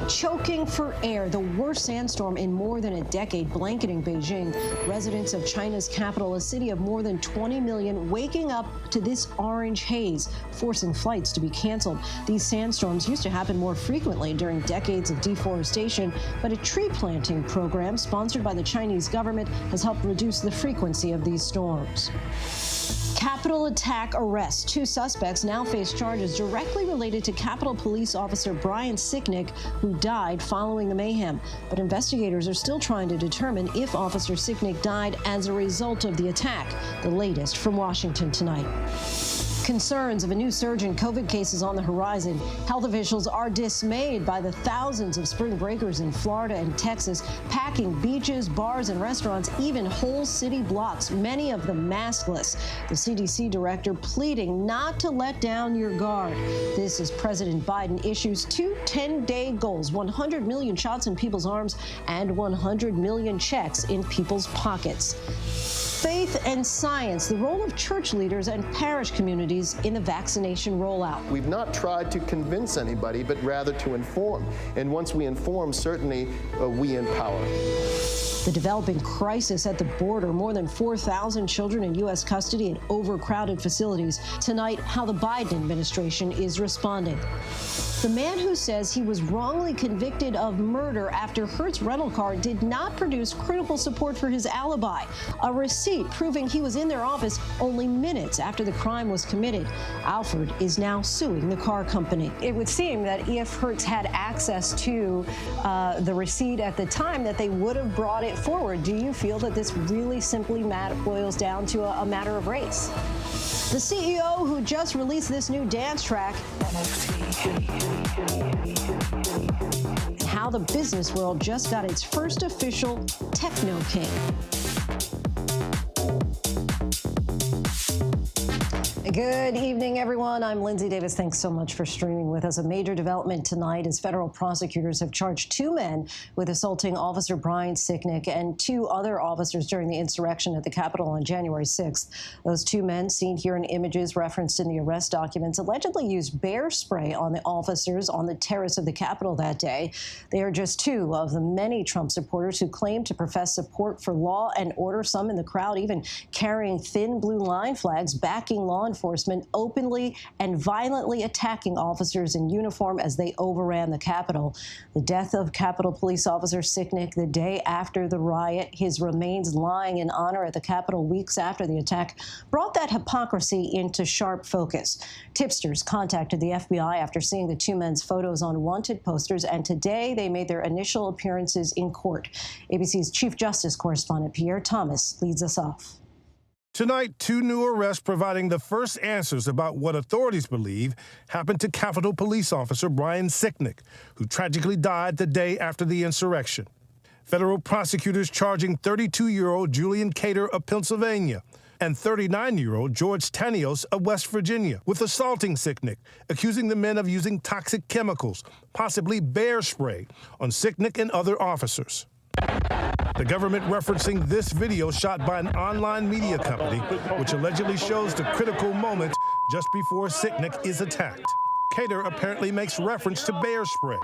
Choking for air, the worst sandstorm in more than a decade blanketing Beijing. Residents of China's capital, a city of more than 20 million, waking up to this orange haze, forcing flights to be canceled. These sandstorms used to happen more frequently during decades of deforestation, but a tree planting program sponsored by the Chinese government has helped reduce the frequency of these storms. Capitol attack arrests. 2 suspects now face charges directly related to Capitol Police Officer Brian Sicknick, who died following the mayhem. But investigators are still trying to determine if Officer Sicknick died as a result of the attack. The latest from Washington tonight. Concerns of a new surge in COVID cases on the horizon. Health officials are dismayed by the thousands of spring breakers in Florida and Texas packing beaches, bars, and restaurants, even whole city blocks, many of them maskless. The CDC director pleading not to let down your guard. This as President Biden issues 2 10-day goals: 100 million shots in people's arms and 100 million checks in people's pockets. Faith and science, the role of church leaders and parish communities in the vaccination rollout. We've not tried to convince anybody, but rather to inform. And once we inform, certainly we empower. The developing crisis at the border, more than 4,000 children in U.S. custody in overcrowded facilities. Tonight, how the Biden administration is responding. The man who says he was wrongly convicted of murder after Hertz rental car did not produce critical support for his alibi. A receipt proving he was in their office only minutes after the crime was committed. Alfred is now suing the car company. It would seem that if Hertz had access to the receipt at the time, that they would have brought it forward. Do you feel that this really simply boils down to a matter of race? The CEO who just released this new dance track, and how the business world just got its first official techno king. Good evening, everyone. I'm Lindsay Davis. Thanks so much for streaming with us. A major development tonight as federal prosecutors have charged 2 men with assaulting Officer Brian Sicknick and 2 other officers during the insurrection at the Capitol on January 6th. Those 2 men, seen here in images referenced in the arrest documents, allegedly used bear spray on the officers on the terrace of the Capitol that day. They are just 2 of the many Trump supporters who claim to profess support for law and order, some in the crowd even carrying thin blue line flags, backing law enforcement, openly and violently attacking officers in uniform as they overran the Capitol. The death of Capitol Police Officer Sicknick the day after the riot, his remains lying in honor at the Capitol weeks after the attack, brought that hypocrisy into sharp focus. Tipsters contacted the FBI after seeing the 2 men's photos on wanted posters, and today they made their initial appearances in court. ABC's Chief Justice correspondent Pierre Thomas leads us off. Tonight, 2 new arrests providing the first answers about what authorities believe happened to Capitol Police Officer Brian Sicknick, who tragically died the day after the insurrection. Federal prosecutors charging 32-year-old Julian Cater of Pennsylvania and 39-year-old George Tanios of West Virginia with assaulting Sicknick, accusing the men of using toxic chemicals, possibly bear spray, on Sicknick and other officers. The government referencing this video shot by an online media company, which allegedly shows the critical moment just before Sicknick is attacked. Cater apparently makes reference to bear spray.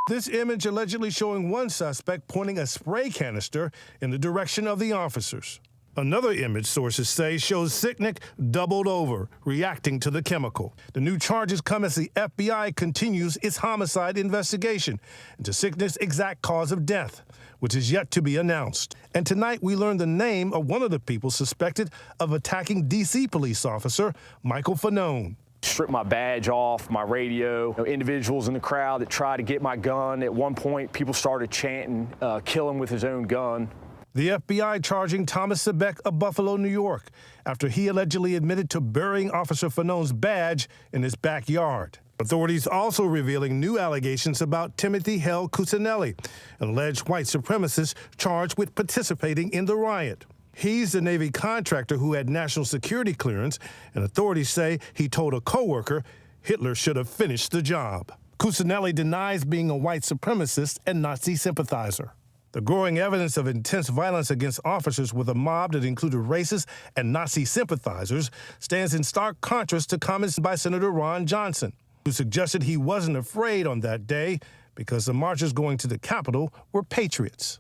This image allegedly showing one suspect pointing a spray canister in the direction of the officers. Another image, sources say, shows Sicknick doubled over, reacting to the chemical. The new charges come as the FBI continues its homicide investigation into Sicknick's exact cause of death, which is yet to be announced. And tonight we learned the name of one of the people suspected of attacking D.C. police officer Michael Fanone. Stripped my badge off, my radio, individuals in the crowd that tried to get my gun. At one point, people started chanting, kill him with his own gun. The FBI charging Thomas Sebeck of Buffalo, New York, after he allegedly admitted to burying Officer Fanone's badge in his backyard. Authorities also revealing new allegations about Timothy Hell Cuccinelli, an alleged white supremacist charged with participating in the riot. He's the Navy contractor who had national security clearance, and authorities say he told a coworker Hitler should have finished the job. Cuccinelli denies being a white supremacist and Nazi sympathizer. The growing evidence of intense violence against officers with a mob that included racist and Nazi sympathizers stands in stark contrast to comments by Senator Ron Johnson, who suggested he wasn't afraid on that day because the marchers going to the Capitol were patriots.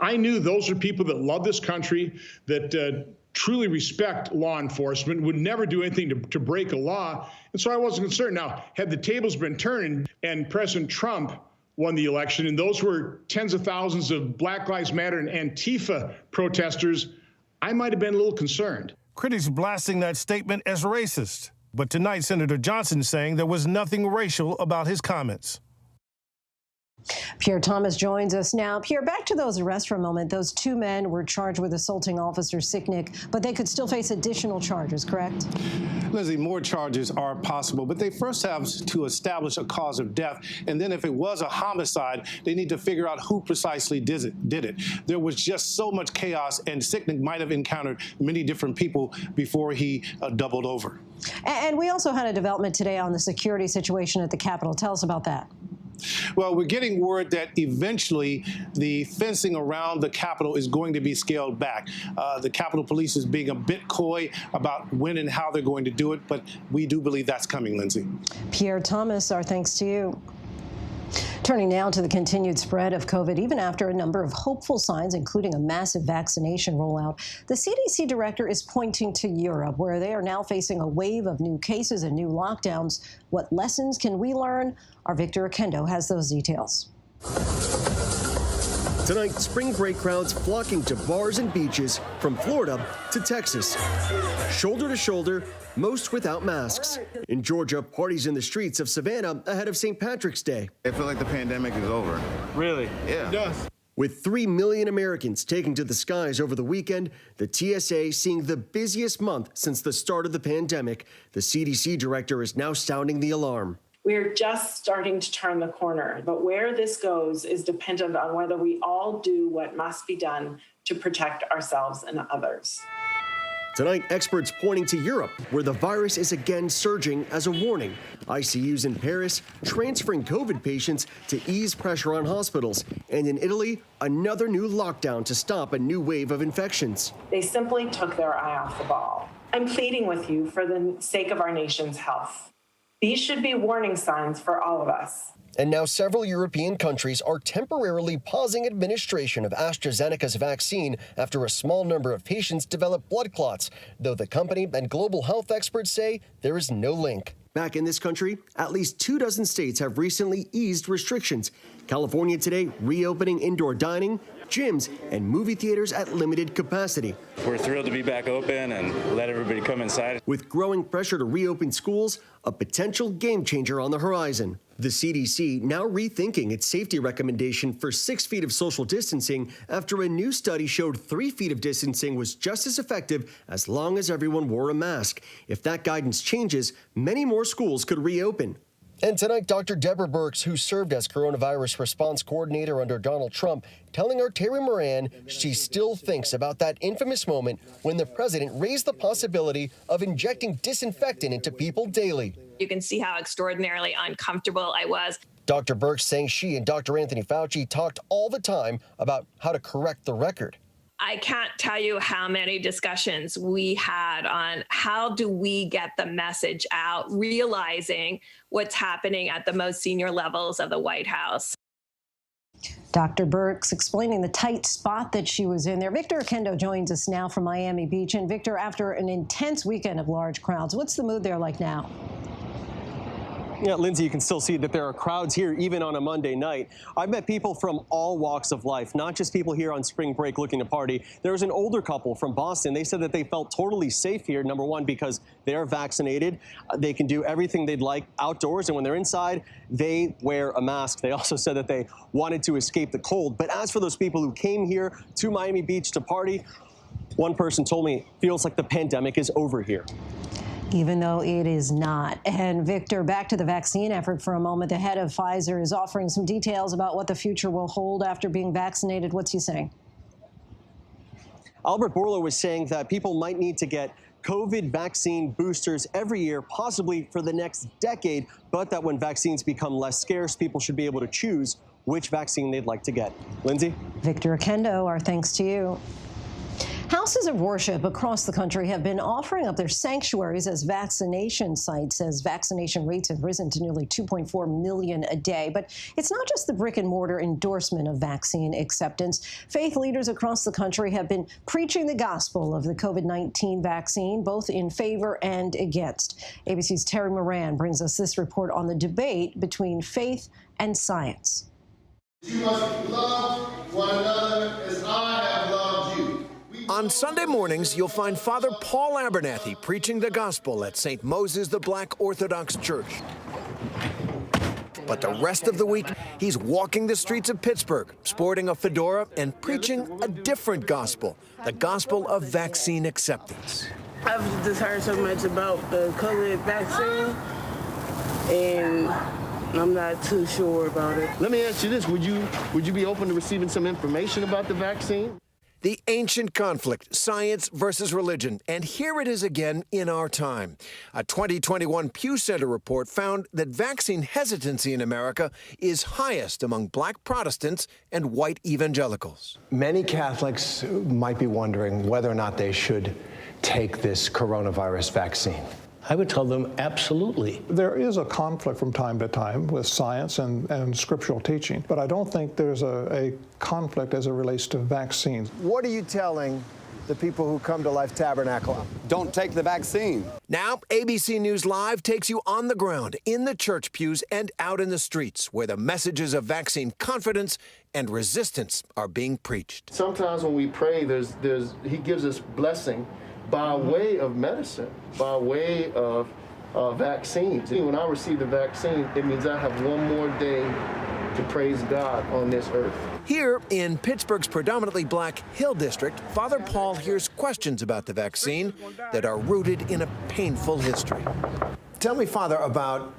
I knew those are people that love this country, that truly respect law enforcement, would never do anything to break a law, and so I wasn't concerned. Now, had the tables been turned and President Trump won the election, and those were tens of thousands of Black Lives Matter and Antifa protesters, I might have been a little concerned. Critics blasting that statement as racist. But tonight, Senator Johnson saying there was nothing racial about his comments. Pierre Thomas joins us now. Pierre, back to those arrests for a moment. Those two men were charged with assaulting Officer Sicknick, but they could still face additional charges, correct? Lindsay, more charges are possible, but they first have to establish a cause of death. And then if it was a homicide, they need to figure out who precisely did it. There was just so much chaos, and Sicknick might have encountered many different people before he doubled over. And we also had a development today on the security situation at the Capitol. Tell us about that. Well, we're getting word that eventually the fencing around the Capitol is going to be scaled back. The Capitol Police is being a bit coy about when and how they're going to do it, but we do believe that's coming, Lindsay. Pierre Thomas, our thanks to you. Turning now to the continued spread of COVID, even after a number of hopeful signs, including a massive vaccination rollout, the CDC director is pointing to Europe, where they are now facing a wave of new cases and new lockdowns. What lessons can we learn? Our Victor Akendo has those details. Tonight, spring break crowds flocking to bars and beaches from Florida to Texas. Shoulder to shoulder, most without masks. In Georgia, parties in the streets of Savannah ahead of St. Patrick's Day. I feel like the pandemic is over. Really? Yeah. It does. With 3 million Americans taking to the skies over the weekend, the TSA seeing the busiest month since the start of the pandemic, the CDC director is now sounding the alarm. We're just starting to turn the corner, but where this goes is dependent on whether we all do what must be done to protect ourselves and others. Tonight, experts pointing to Europe, where the virus is again surging as a warning. ICUs in Paris transferring COVID patients to ease pressure on hospitals. And in Italy, another new lockdown to stop a new wave of infections. They simply took their eye off the ball. I'm pleading with you for the sake of our nation's health. These should be warning signs for all of us. And now several European countries are temporarily pausing administration of AstraZeneca's vaccine after a small number of patients developed blood clots, though the company and global health experts say there is no link. Back in this country, at least 24 states have recently eased restrictions. California today reopening indoor dining, gyms, and movie theaters at limited capacity. We're thrilled to be back open and let everybody come inside. With growing pressure to reopen schools, a potential game changer on the horizon. The CDC now rethinking its safety recommendation for 6 feet of social distancing after a new study showed 3 feet of distancing was just as effective as long as everyone wore a mask. If that guidance changes, many more schools could reopen. And tonight, Dr. Deborah Birx, who served as coronavirus response coordinator under Donald Trump, telling our Terry Moran she still thinks about that infamous moment when the president raised the possibility of injecting disinfectant into people daily. You can see how extraordinarily uncomfortable I was. Dr. Birx saying she and Dr. Anthony Fauci talked all the time about how to correct the record. I can't tell you how many discussions we had on how do we get the message out, realizing what's happening at the most senior levels of the White House. Dr. Birx explaining the tight spot that she was in there. Victor Akendo joins us now from Miami Beach. And Victor, after an intense weekend of large crowds, what's the mood there like now? Yeah, Lindsay, you can still see that there are crowds here even on a Monday night. I've met people from all walks of life, not just people here on spring break looking to party. There was an older couple from Boston. They said that they felt totally safe here, number one, because they are vaccinated. They can do everything they'd like outdoors, and when they're inside, they wear a mask. They also said that they wanted to escape the cold. But as for those people who came here to Miami Beach to party, one person told me it feels like the pandemic is over here. Even though it is not. And Victor, back to the vaccine effort for a moment. The head of Pfizer is offering some details about what the future will hold after being vaccinated. What's he saying? Albert Bourla was saying that people might need to get COVID vaccine boosters every year, possibly for the next decade, but that when vaccines become less scarce, people should be able to choose which vaccine they'd like to get. Lindsay? Victor Akendo, our thanks to you. Houses of worship across the country have been offering up their sanctuaries as vaccination sites as vaccination rates have risen to nearly 2.4 million a day. But it's not just the brick and mortar endorsement of vaccine acceptance. Faith leaders across the country have been preaching the gospel of the COVID-19 vaccine, both in favor and against. ABC's Terry Moran brings us this report on the debate between faith and science. You must love one another as I have loved you. On Sunday mornings, you'll find Father Paul Abernathy preaching the gospel at St. Moses the Black Orthodox Church. But the rest of the week, he's walking the streets of Pittsburgh, sporting a fedora and preaching a different gospel, the gospel of vaccine acceptance. I've just heard so much about the COVID vaccine, and I'm not too sure about it. Let me ask you this, would you be open to receiving some information about the vaccine? The ancient conflict, science versus religion, and here it is again in our time. A 2021 Pew Center report found that vaccine hesitancy in America is highest among black Protestants and white evangelicals. Many Catholics might be wondering whether or not they should take this coronavirus vaccine. I would tell them absolutely. There is a conflict from time to time with science and scriptural teaching, but I don't think there's a conflict as it relates to vaccines. What are you telling the people who come to Life Tabernacle? Don't take the vaccine. Now, ABC News Live takes you on the ground, in the church pews and out in the streets, where the messages of vaccine confidence and resistance are being preached. Sometimes when we pray, he gives us blessing by way of medicine, by way of vaccines. When I receive the vaccine, it means I have one more day to praise God on this earth. Here in Pittsburgh's predominantly black Hill District, Father Paul hears questions about the vaccine that are rooted in a painful history. Tell me, Father, about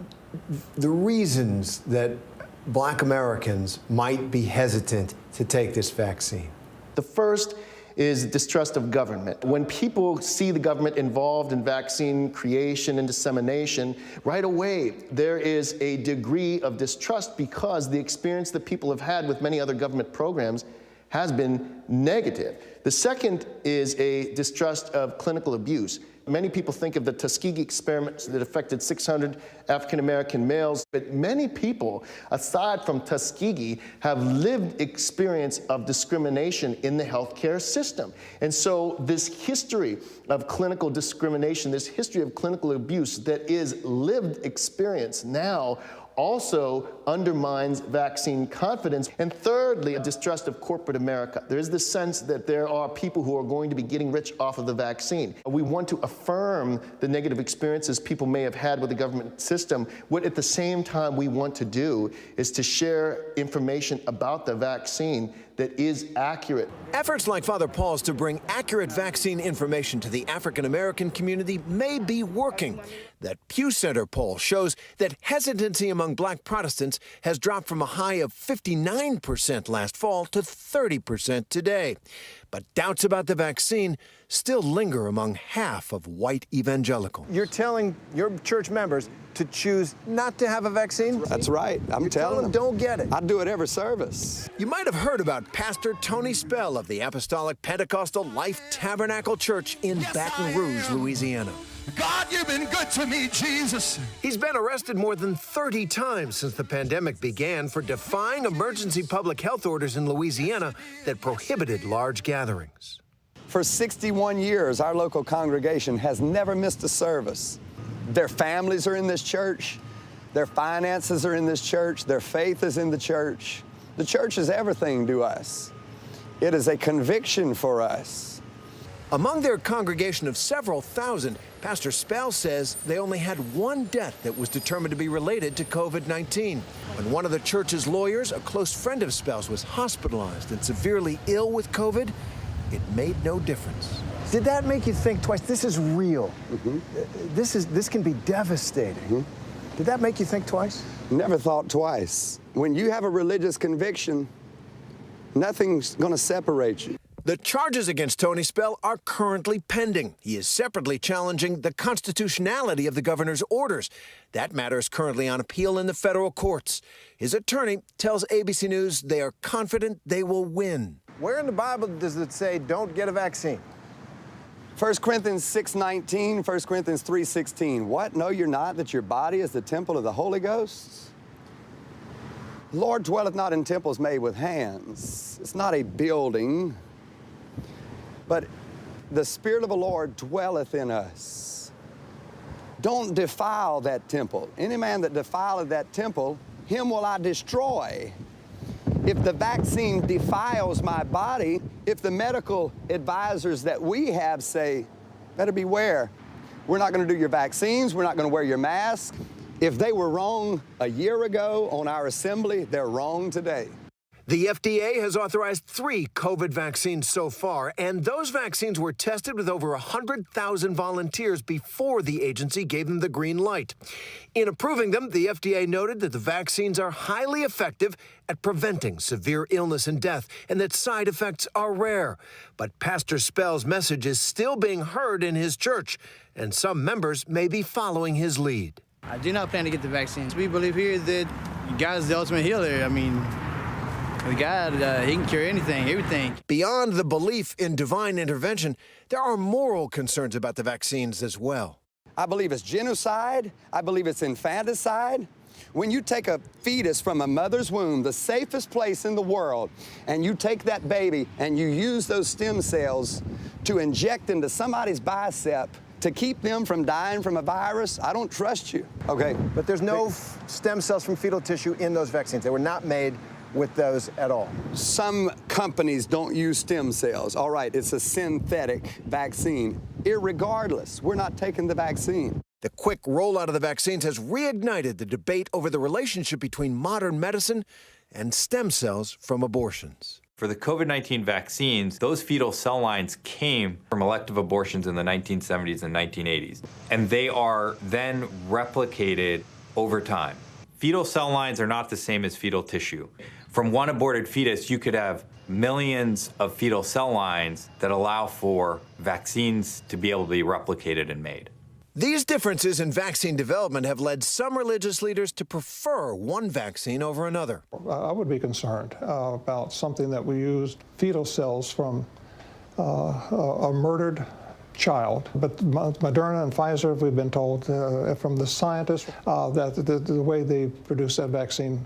the reasons that black Americans might be hesitant to take this vaccine. The first is distrust of government. When people see the government involved in vaccine creation and dissemination, right away there is a degree of distrust because the experience that people have had with many other government programs has been negative. The second is a distrust of clinical abuse. Many people think of the Tuskegee experiments that affected 600 African-American males, but many people, aside from Tuskegee, have lived experience of discrimination in the healthcare system. And so this history of clinical discrimination, this history of clinical abuse that is lived experience now also undermines vaccine confidence. And thirdly, a distrust of corporate America. There is this sense that there are people who are going to be getting rich off of the vaccine. We want to affirm the negative experiences people may have had with the government system. What at the same time we want to do is to share information about the vaccine that is accurate. Efforts like Father Paul's to bring accurate vaccine information to the African-American community may be working. That Pew Center poll shows that hesitancy among black Protestants has dropped from a high of 59% last fall to 30% today. But doubts about the vaccine still linger among half of white evangelicals. You're telling your church members to choose not to have a vaccine? That's right. I'm telling them don't get it. I do it every service. You might have heard about Pastor Tony Spell of the Apostolic Pentecostal Life Tabernacle Church in Baton Rouge, Louisiana. God, you've been good to me, Jesus. He's been arrested more than 30 times since the pandemic began for defying emergency public health orders in Louisiana that prohibited large gatherings. For 61 years, our local congregation has never missed a service. Their families are in this church. Their finances are in this church. Their faith is in the church. The church is everything to us. It is a conviction for us. Among their congregation of several thousand, Pastor Spell says they only had one death that was determined to be related to COVID-19. When one of the church's lawyers, a close friend of Spell's, was hospitalized and severely ill with COVID, it made no difference. Did that make you think twice? This is real. This can be devastating. Did that make you think twice? Never thought twice. When you have a religious conviction, nothing's going to separate you. The charges against Tony Spell are currently pending. He is separately challenging the constitutionality of the governor's orders. That matter is currently on appeal in the federal courts. His attorney tells ABC News they are confident they will win. Where in the Bible does it say don't get a vaccine? 1 Corinthians 6:19, 1 Corinthians 3:16. What? Know you're not that your body is the temple of the Holy Ghost? The Lord dwelleth not in temples made with hands. It's not a building, but the Spirit of the Lord dwelleth in us. Don't defile that temple. Any man that defileth that temple, him will I destroy. If the vaccine defiles my body, if the medical advisors that we have say, better beware, we're not going to do your vaccines, we're not going to wear your mask. If they were wrong a year ago on our assembly, they're wrong today. The FDA has authorized 3 COVID vaccines so far, and those vaccines were tested with over 100,000 volunteers before the agency gave them the green light. In approving them, the FDA noted that the vaccines are highly effective at preventing severe illness and death, and that side effects are rare. But Pastor Spell's message is still being heard in his church, and some members may be following his lead. I do not plan to get the vaccines. We believe here that God is the ultimate healer. I mean, with God, he can cure anything, everything. Beyond the belief in divine intervention, there are moral concerns about the vaccines as well. I believe it's genocide. I believe it's infanticide. When you take a fetus from a mother's womb, the safest place in the world, and you take that baby and you use those stem cells to inject into somebody's bicep to keep them from dying from a virus, I don't trust you. Okay, but there's no stem cells from fetal tissue in those vaccines. They were not made with those at all. Some companies don't use stem cells. All right, it's a synthetic vaccine. Irregardless, we're not taking the vaccine. The quick rollout of the vaccines has reignited the debate over the relationship between modern medicine and stem cells from abortions. For the COVID-19 vaccines, those fetal cell lines came from elective abortions in the 1970s and 1980s, and they are then replicated over time. Fetal cell lines are not the same as fetal tissue. From one aborted fetus, you could have millions of fetal cell lines that allow for vaccines to be able to be replicated and made. These differences in vaccine development have led some religious leaders to prefer one vaccine over another. I would be concerned about something that we used fetal cells from a murdered child. But Moderna and Pfizer, we've been told from the scientists that the way they produce that vaccine,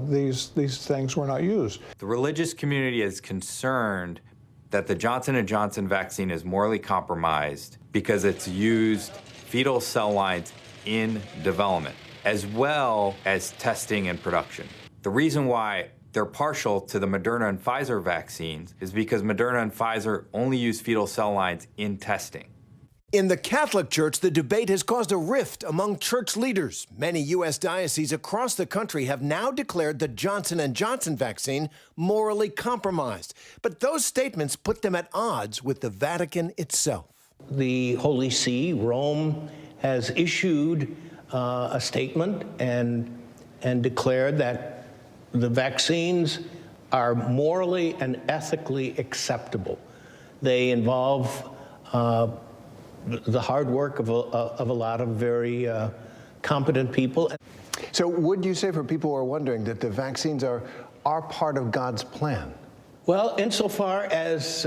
these things were not used. The religious community is concerned that the Johnson & Johnson vaccine is morally compromised because it's used fetal cell lines in development, as well as testing and production. The reason why they're partial to the Moderna and Pfizer vaccines is because Moderna and Pfizer only use fetal cell lines in testing. In the Catholic Church, the debate has caused a rift among church leaders. Many U.S. dioceses across the country have now declared the Johnson & Johnson vaccine morally compromised. But those statements put them at odds with the Vatican itself. The Holy See, Rome, has issued a statement and declared that the vaccines are morally and ethically acceptable. They involve the hard work of a lot of very competent people. So would you say, for people who are wondering, that the vaccines are part of God's plan? Well, insofar as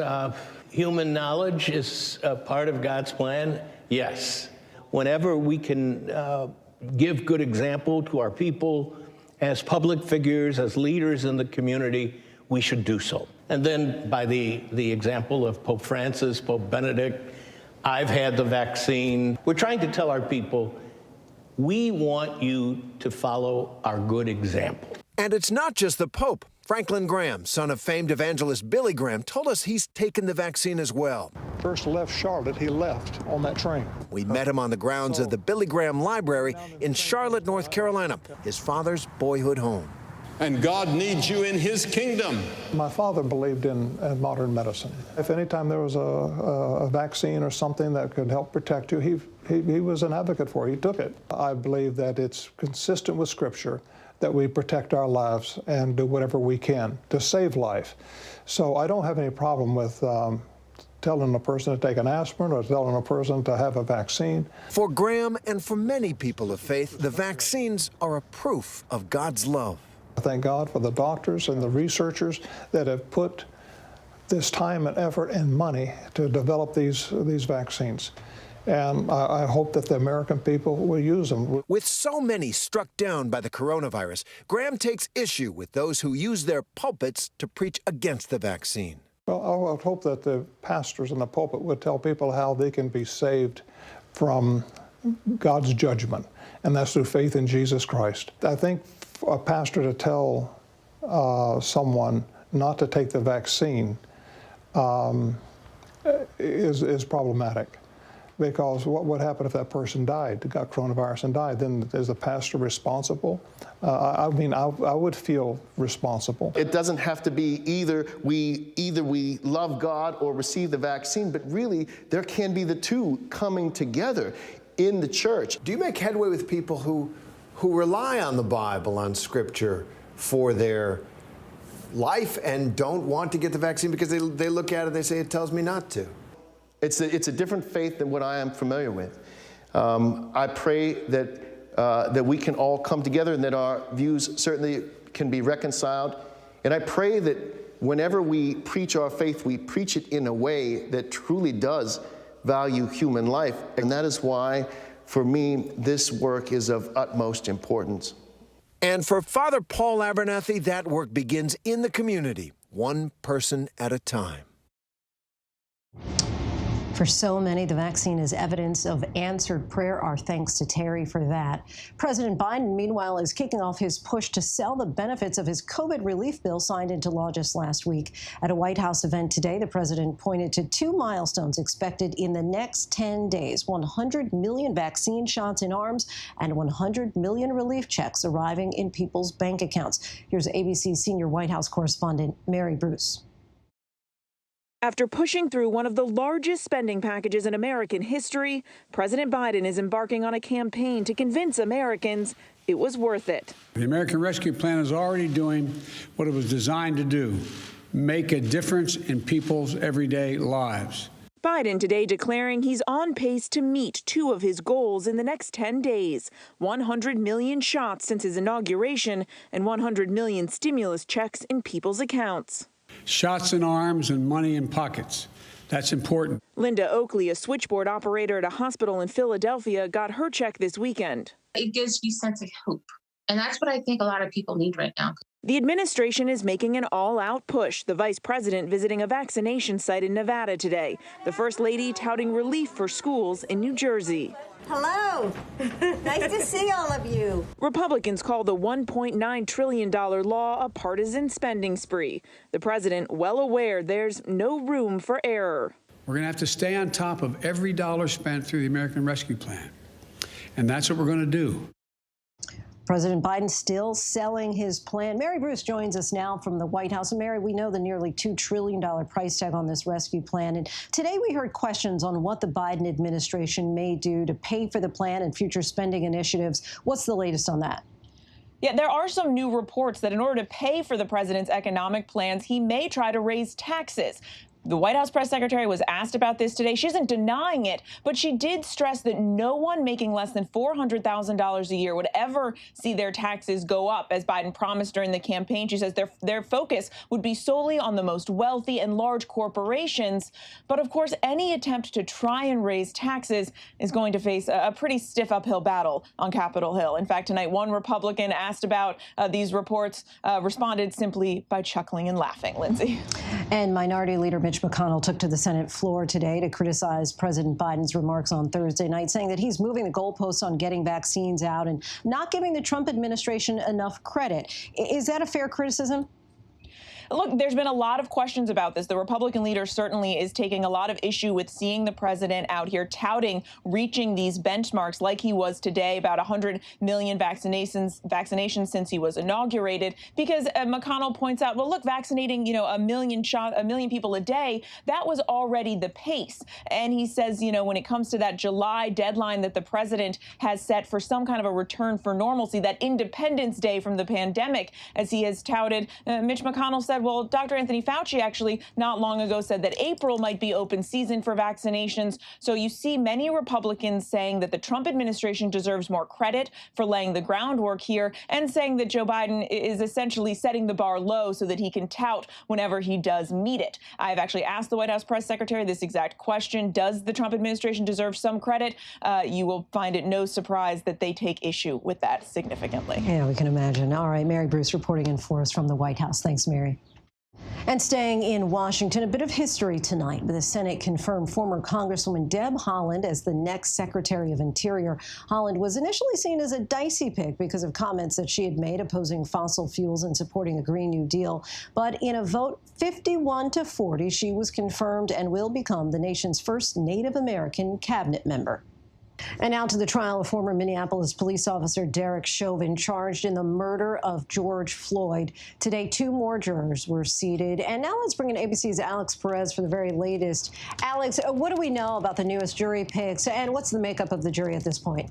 human knowledge is part of God's plan, yes. Whenever we can give good example to our people as public figures, as leaders in the community, we should do so. And then by the example of Pope Francis, Pope Benedict, I've had the vaccine. We're trying to tell our people, we want you to follow our good example. And it's not just the Pope. Franklin Graham, son of famed evangelist Billy Graham, told us he's taken the vaccine as well. First left Charlotte, he left on that train. We met him on the grounds of the Billy Graham Library in Charlotte, North Carolina, his father's boyhood home. And God needs you in his kingdom. My father believed in modern medicine. If any time there was a vaccine or something that could help protect you, he was an advocate for it. He took it. I believe that it's consistent with Scripture that we protect our lives and do whatever we can to save life. So I don't have any problem with telling a person to take an aspirin or telling a person to have a vaccine. For Graham and for many people of faith, the vaccines are a proof of God's love. I thank God for the doctors and the researchers that have put this time and effort and money to develop these vaccines. And I hope that the American people will use them. With so many struck down by the coronavirus, Graham takes issue with those who use their pulpits to preach against the vaccine. Well, I would hope that the pastors in the pulpit would tell people how they can be saved from God's judgment, and that's through faith in Jesus Christ. I think a pastor to tell someone not to take the vaccine is problematic. Because what would happen if that person died, got coronavirus and died? Then is the pastor responsible? I would feel responsible. It doesn't have to be either we love God or receive the vaccine, but really there can be the two coming together in the church. Do you make headway with people who rely on the Bible, on Scripture, for their life and don't want to get the vaccine because they look at it and they say, it tells me not to? It's a different faith than what I am familiar with. I pray that we can all come together and that our views certainly can be reconciled. And I pray that whenever we preach our faith, we preach it in a way that truly does value human life. And that is why, for me, this work is of utmost importance. And for Father Paul Abernathy, that work begins in the community, one person at a time. For so many, the vaccine is evidence of answered prayer. Our thanks to Terry for that. President Biden, meanwhile, is kicking off his push to sell the benefits of his COVID relief bill signed into law just last week. At a White House event today, the president pointed to two milestones expected in the next 10 days, 100 million vaccine shots in arms and 100 million relief checks arriving in people's bank accounts. Here's ABC's senior White House correspondent, Mary Bruce. After pushing through one of the largest spending packages in American history, President Biden is embarking on a campaign to convince Americans it was worth it. The American Rescue Plan is already doing what it was designed to do, make a difference in people's everyday lives. Biden today declaring he's on pace to meet two of his goals in the next 10 days, 100 million shots since his inauguration and 100 million stimulus checks in people's accounts. Shots in arms and money in pockets. That's important. Linda Oakley, a switchboard operator at a hospital in Philadelphia, got her check this weekend. It gives you a sense of hope. And that's what I think a lot of people need right now. The administration is making an all-out push, the vice president visiting a vaccination site in Nevada today, the first lady touting relief for schools in New Jersey. Hello. Nice to see all of you. Republicans call the $1.9 trillion law a partisan spending spree. The president well aware there's no room for error. We're going to have to stay on top of every dollar spent through the American Rescue Plan. And that's what we're going to do. President Biden still selling his plan. Mary Bruce joins us now from the White House. And Mary, we know the nearly $2 trillion price tag on this rescue plan. And today we heard questions on what the Biden administration may do to pay for the plan and future spending initiatives. What's the latest on that? Yeah, there are some new reports that in order to pay for the president's economic plans, he may try to raise taxes. The White House press secretary was asked about this today. She isn't denying it, but she did stress that no one making less than $400,000 a year would ever see their taxes go up, as Biden promised during the campaign. She says their focus would be solely on the most wealthy and large corporations. But of course, any attempt to try and raise taxes is going to face a pretty stiff uphill battle on Capitol Hill. In fact, tonight, one Republican asked about these reports responded simply by chuckling and laughing. Lindsay. And Minority Leader Mitch McConnell took to the Senate floor today to criticize President Biden's remarks on Thursday night, saying that he's moving the goalposts on getting vaccines out and not giving the Trump administration enough credit. Is that a fair criticism? Look, there's been a lot of questions about this. The Republican leader certainly is taking a lot of issue with seeing the president out here touting reaching these benchmarks like he was today, about 100 million vaccinations since he was inaugurated, because McConnell points out, well, look, vaccinating, a million people a day, that was already the pace. And he says, when it comes to that July deadline that the president has set for some kind of a return for normalcy, that Independence Day from the pandemic, as he has touted, Mitch McConnell said, well, Dr. Anthony Fauci actually not long ago said that April might be open season for vaccinations. So you see many Republicans saying that the Trump administration deserves more credit for laying the groundwork here, and saying that Joe Biden is essentially setting the bar low so that he can tout whenever he does meet it. I've actually asked the White House press secretary this exact question. Does the Trump administration deserve some credit? You will find it no surprise that they take issue with that significantly. Yeah, we can imagine. All right, Mary Bruce reporting in for us from the White House. Thanks, Mary. And staying in Washington, a bit of history tonight. The Senate confirmed former Congresswoman Deb Haaland as the next Secretary of Interior. Haaland was initially seen as a dicey pick because of comments that she had made opposing fossil fuels and supporting a Green New Deal. But in a vote 51-40, she was confirmed and will become the nation's first Native American cabinet member. And now to the trial of former Minneapolis police officer Derek Chauvin, charged in the murder of George Floyd. Today, 2 more jurors were seated. And now let's bring in ABC's Alex Perez for the very latest. Alex, what do we know about the newest jury picks, and what's the makeup of the jury at this point?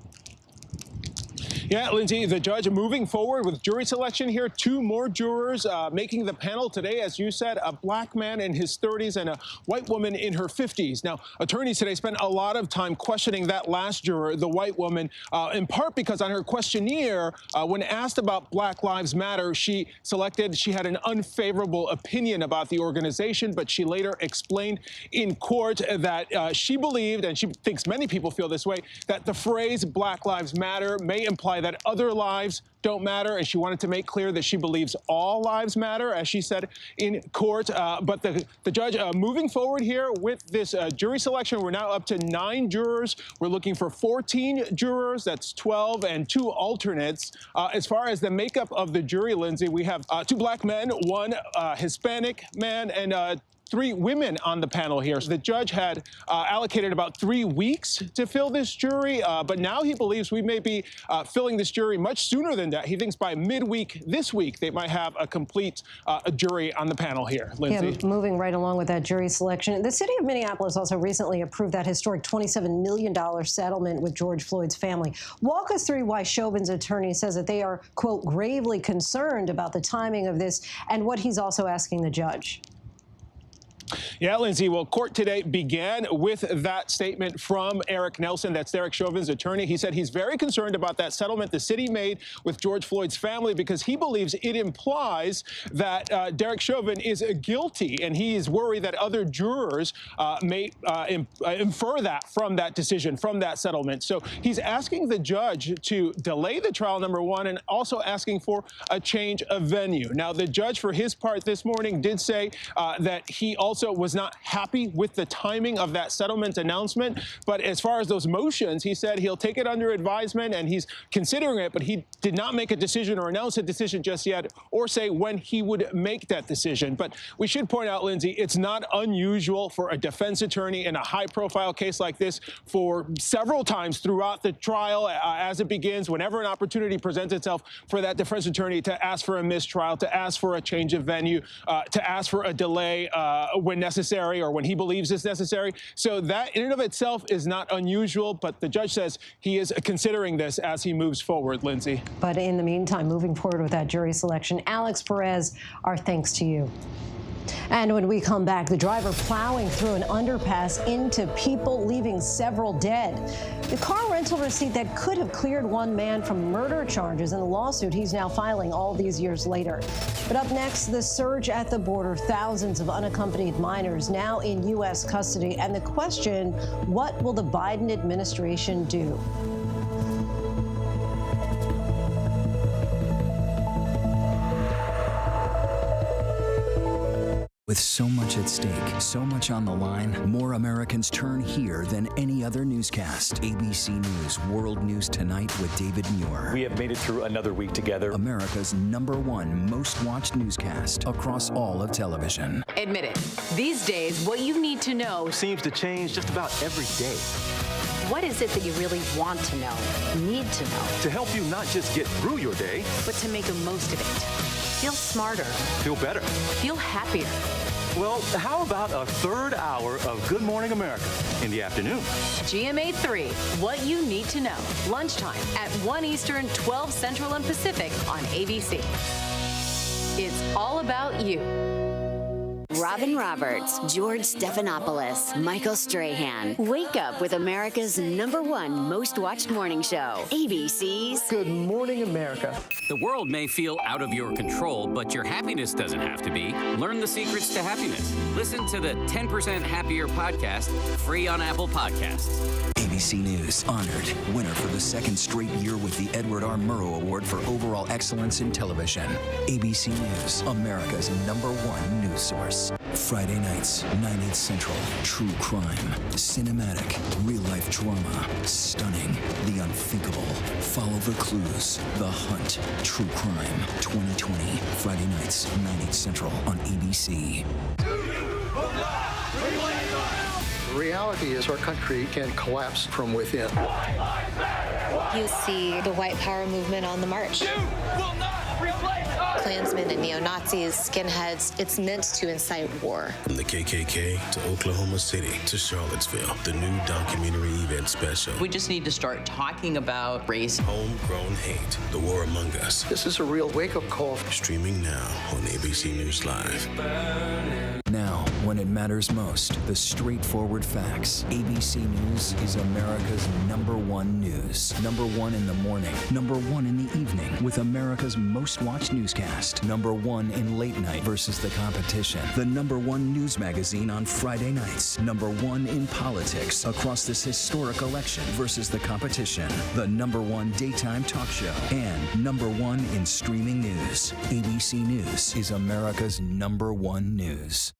Yeah, Lindsay, the judge moving forward with jury selection here. 2 more jurors making the panel today, as you said, a black man in his 30s and a white woman in her 50s. Now, attorneys today spent a lot of time questioning that last juror, the white woman, in part because on her questionnaire, when asked about Black Lives Matter, she had an unfavorable opinion about the organization, but she later explained in court that she believed, and she thinks many people feel this way, that the phrase Black Lives Matter may imply that other lives don't matter, and she wanted to make clear that she believes all lives matter, as she said in court. But the judge moving forward here with this jury selection. We're now up to 9 jurors. We're looking for 14 jurors. That's 12 and 2 alternates. As far as the makeup of the jury, Lindsay, we have 2 black men, 1 Hispanic man, and 3 women on the panel here. So the judge had allocated about 3 weeks to fill this jury, but now he believes we may be filling this jury much sooner than that. He thinks by midweek this week they might have a complete jury on the panel here. Lindsay. Yeah, moving right along with that jury selection. The city of Minneapolis also recently approved that historic $27 million settlement with George Floyd's family. Walk us through why Chauvin's attorney says that they are, quote, gravely concerned about the timing of this, and what he's also asking the judge. Yeah, Lindsay. Well, court today began with that statement from Eric Nelson. That's Derek Chauvin's attorney. He said he's very concerned about that settlement the city made with George Floyd's family because he believes it implies that Derek Chauvin is guilty, and he is worried that other jurors may infer that from that decision, from that settlement. So he's asking the judge to delay the trial, number one, and also asking for a change of venue. Now, the judge, for his part this morning, did say that he also was not happy with the timing of that settlement announcement. But as far as those motions, he said he'll take it under advisement and he's considering it, but he did not make a decision or announce a decision just yet or say when he would make that decision. But we should point out, Lindsay, it's not unusual for a defense attorney in a high-profile case like this for several times throughout the trial as it begins, whenever an opportunity presents itself for that defense attorney to ask for a mistrial, to ask for a change of venue, to ask for a delay when necessary or when he believes it's necessary. So that in and of itself is not unusual, but the judge says he is considering this as he moves forward, Lindsay. But in the meantime, moving forward with that jury selection, Alex Perez, our thanks to you. And when we come back, the driver plowing through an underpass into people, leaving several dead. The car rental receipt that could have cleared one man from murder charges in the lawsuit he's now filing all these years later. But up next, the surge at the border, thousands of unaccompanied minors now in U.S. custody. And the question, what will the Biden administration do? With so much at stake, so much on the line, more Americans turn here than any other newscast. ABC News World News Tonight with David Muir. We have made it through another week together. America's #1 most watched newscast across all of television. Admit it, these days, what you need to know seems to change just about every day. What is it that you really want to know, need to know? To help you not just get through your day, but to make the most of it. Feel smarter. Feel better. Feel happier. Well, how about a third hour of Good Morning America in the afternoon? GMA 3, what you need to know. Lunchtime at 1 Eastern, 12 Central and Pacific on ABC. It's all about you. Robin Roberts, George Stephanopoulos, Michael Strahan. Wake up with America's #1 most watched morning show. ABC's Good Morning America. The world may feel out of your control, but your happiness doesn't have to be. Learn the secrets to happiness. Listen to the 10% Happier podcast, free on Apple Podcasts. ABC News honored winner for the second straight year with the Edward R. Murrow Award for Overall Excellence in Television. ABC News, America's #1 news source. Friday nights, 9/8 Central. True crime, cinematic, real-life drama, stunning, the unthinkable. Follow the clues. The Hunt. True Crime 2020. Friday nights, 9/8 Central on ABC. The reality is our country can collapse from within. You see the white power movement on the march. Klansmen and neo-Nazis, skinheads, it's meant to incite war. From the KKK to Oklahoma City to Charlottesville, the new documentary event special. We just need to start talking about race. Homegrown hate, the war among us. This is a real wake-up call. Streaming now on ABC News Live. Now, when it matters most, the straightforward facts. ABC News is America's #1 news. #1 in the morning, #1 in the evening, with America's most watched newscast. #1 in late night versus the competition. The #1 news magazine on Friday nights. #1 in politics across this historic election versus the competition. The #1 daytime talk show. And #1 in streaming news. ABC News is America's #1 news.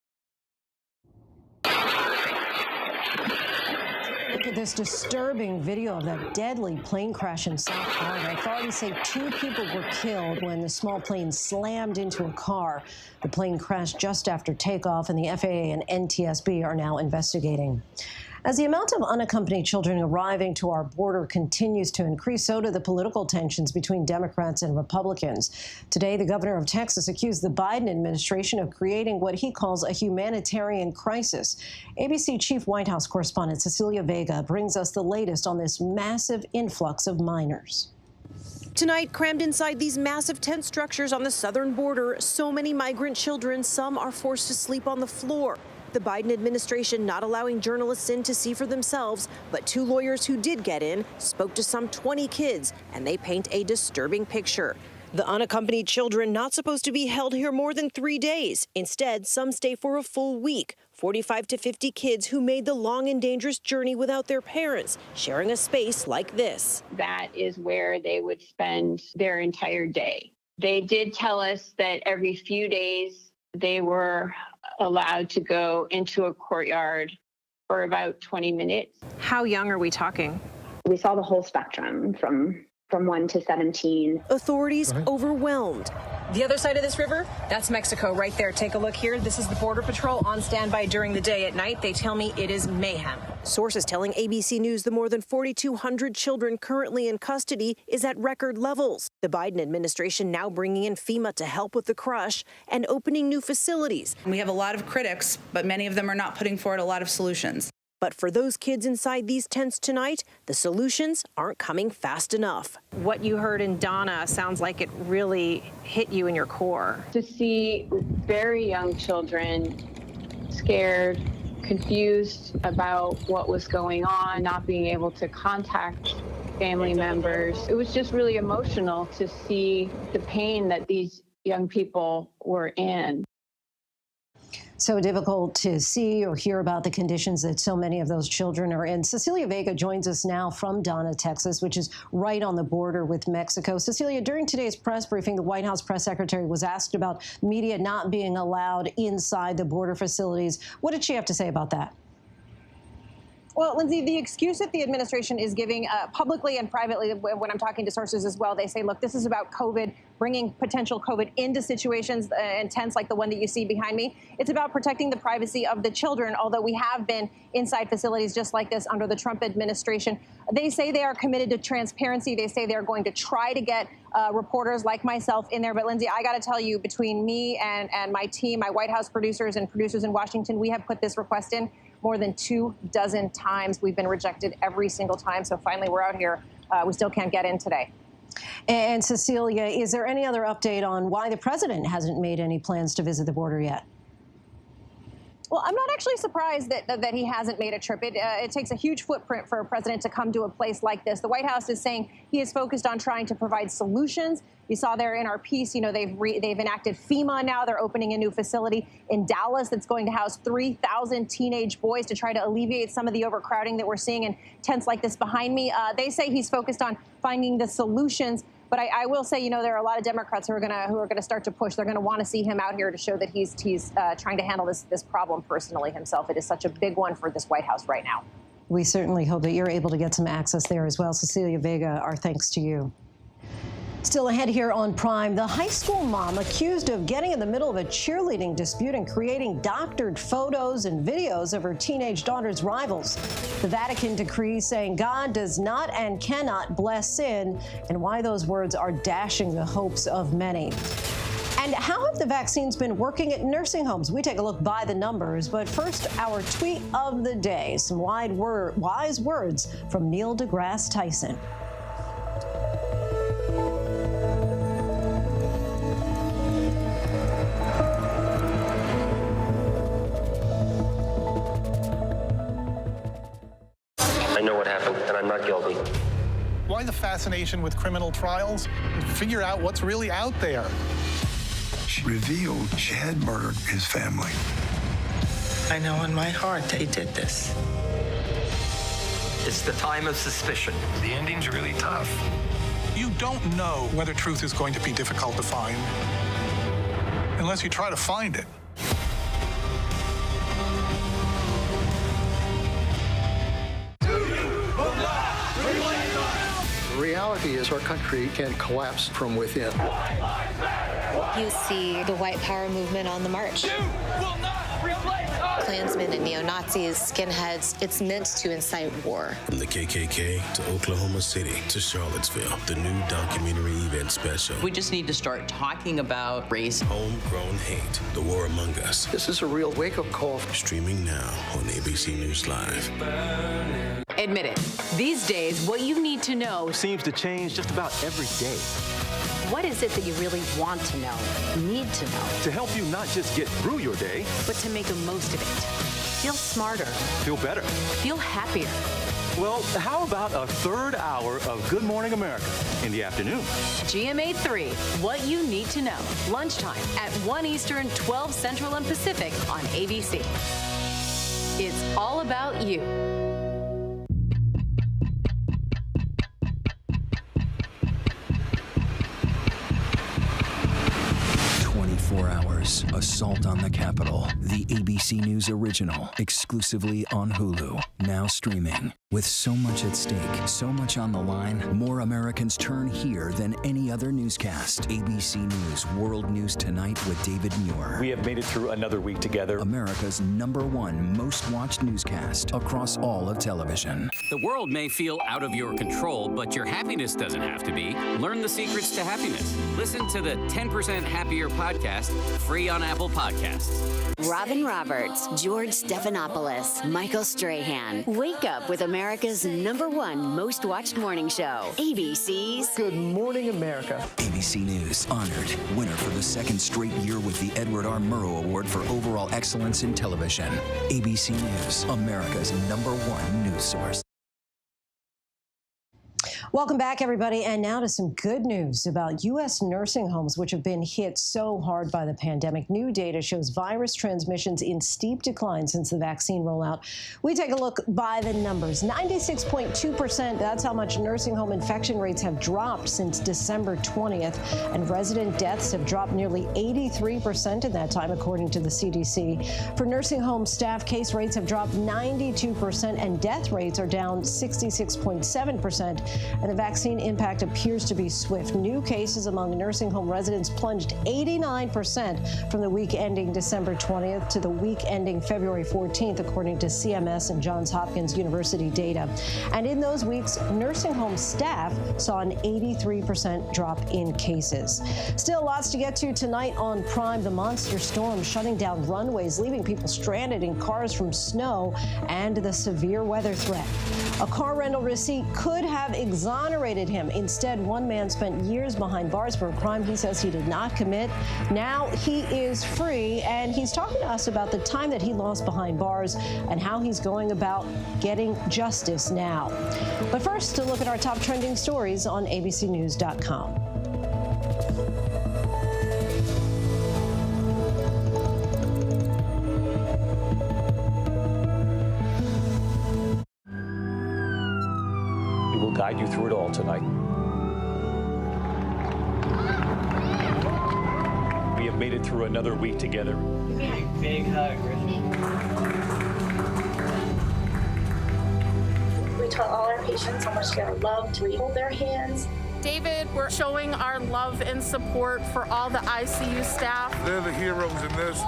Look at this disturbing video of that deadly plane crash in South Florida. Authorities say 2 people were killed when the small plane slammed into a car. The plane crashed just after takeoff, and the FAA and NTSB are now investigating. As the amount of unaccompanied children arriving to our border continues to increase, so do the political tensions between Democrats and Republicans. Today, the governor of Texas accused the Biden administration of creating what he calls a humanitarian crisis. ABC Chief White House correspondent Cecilia Vega brings us the latest on this massive influx of minors. Tonight, crammed inside these massive tent structures on the southern border, so many migrant children, some are forced to sleep on the floor. The Biden administration not allowing journalists in to see for themselves, but 2 lawyers who did get in spoke to some 20 kids, and they paint a disturbing picture. The unaccompanied children not supposed to be held here more than 3 days. Instead, some stay for a full week. 45 to 50 kids who made the long and dangerous journey without their parents, sharing a space like this. That is where they would spend their entire day. They did tell us that every few days they were allowed to go into a courtyard for about 20 minutes. How young are we talking? We saw the whole spectrum from 1 to 17. Authorities overwhelmed. The other side of this river, that's Mexico right there. Take a look here. This is the Border Patrol on standby during the day. At night, they tell me it is mayhem. Sources telling ABC News the more than 4,200 children currently in custody is at record levels. The Biden administration now bringing in FEMA to help with the crush and opening new facilities. We have a lot of critics, but many of them are not putting forward a lot of solutions. But for those kids inside these tents tonight, the solutions aren't coming fast enough. What you heard in Donna sounds like it really hit you in your core. To see very young children scared, confused about what was going on, not being able to contact family members. It was just really emotional to see the pain that these young people were in. So difficult to see or hear about the conditions that so many of those children are in. Cecilia Vega joins us now from Donna, Texas, which is right on the border with Mexico. Cecilia, during today's press briefing, the White House press secretary was asked about media not being allowed inside the border facilities. What did she have to say about that? Well, Lindsay, the excuse that the administration is giving publicly and privately, when I'm talking to sources as well, they say, look, this is about COVID, bringing potential COVID into situations and tents like the one that you see behind me. It's about protecting the privacy of the children, although we have been inside facilities just like this under the Trump administration. They say they are committed to transparency. They say they're going to try to get reporters like myself in there. But, Lindsay, I got to tell you, between me and my team, my White House producers and producers in Washington, we have put this request in more than 24 times. We've been rejected every single time. So finally, we're out here. We still can't get in today. And Cecilia, is there any other update on why the president hasn't made any plans to visit the border yet? Well, I'm not actually surprised that he hasn't made a trip. It takes a huge footprint for a president to come to a place like this. The White House is saying he is focused on trying to provide solutions. You saw there in our piece, you know, they've enacted FEMA now. They're opening a new facility in Dallas that's going to house 3,000 teenage boys to try to alleviate some of the overcrowding that we're seeing in tents like this behind me. They say he's focused on finding the solutions. But I will say, you know, there are a lot of Democrats who are gonna start to push. They're gonna want to see him out here to show that he's trying to handle this problem personally himself. It is such a big one for this White House right now. We certainly hope that you're able to get some access there as well. Cecilia Vega, our thanks to you. Still ahead here on Prime, the high school mom accused of getting in the middle of a cheerleading dispute and creating doctored photos and videos of her teenage daughter's rivals. The Vatican decree saying God does not and cannot bless sin, and why those words are dashing the hopes of many. And how have the vaccines been working at nursing homes? We take a look by the numbers, but first, our tweet of the day. Some wise words from Neil deGrasse Tyson. I know what happened, and I'm not guilty. Why the fascination with criminal trials? Figure out what's really out there. She revealed she had murdered his family. I know in my heart they did this. It's the time of suspicion. The ending's really tough. You don't know whether truth is going to be difficult to find unless you try to find it. The reality is our country can collapse from within. You see the white power movement on the march. Klansmen and neo-Nazis, skinheads, it's meant to incite war. From the KKK to Oklahoma City to Charlottesville, the new documentary event special. We just need to start talking about race. Homegrown Hate, The War Among Us. This is a real wake-up call. Streaming now on ABC News Live. Admit it, these days, what you need to know seems to change just about every day. What is it that you really want to know, need to know? To help you not just get through your day, but to make the most of it. Feel smarter. Feel better. Feel happier. Well, how about a third hour of Good Morning America in the afternoon? GMA 3, what you need to know. Lunchtime at 1 Eastern, 12 Central and Pacific on ABC. It's all about you. Assault on the Capitol, the ABC News original, exclusively on Hulu, now streaming. With so much at stake, so much on the line, more Americans turn here than any other newscast. ABC News World News Tonight with David Muir. We have made it through another week together. America's #1 most watched newscast across all of television. The world may feel out of your control, but your happiness doesn't have to be. Learn the secrets to happiness. Listen to the 10% Happier podcast, free on Apple Podcasts. Robin Roberts, George Stephanopoulos, Michael Strahan. Wake up with America's #1 most watched morning show. ABC's Good Morning America. ABC News honored winner for the second straight year with the Edward R. Murrow Award for Overall Excellence in Television. ABC News, America's #1 news source. Welcome back, everybody. And now to some good news about U.S. nursing homes, which have been hit so hard by the pandemic. New data shows virus transmissions in steep decline since the vaccine rollout. We take a look by the numbers. 96.2%, that's how much nursing home infection rates have dropped since December 20th. And resident deaths have dropped nearly 83% in that time, according to the CDC. For nursing home staff, case rates have dropped 92%, and death rates are down 66.7%. And the vaccine impact appears to be swift. New cases among nursing home residents plunged 89% from the week ending December 20th to the week ending February 14th, according to CMS and Johns Hopkins University data. And in those weeks, nursing home staff saw an 83% drop in cases. Still lots to get to tonight on Prime. The monster storm shutting down runways, leaving people stranded in cars from snow and the severe weather threat. A car rental receipt could have exonerated him. Instead, one man spent years behind bars for a crime he says he did not commit. Now he is free, and he's talking to us about the time that he lost behind bars and how he's going about getting justice now. But first, to look at our top trending stories on abcnews.com. We will guide you through it all tonight. We have made it through another week together. Big hug, Brittany. We tell all our patients how much they're loved. We hold their hands. David, we're showing our love and support for all the ICU staff. They're the heroes in this.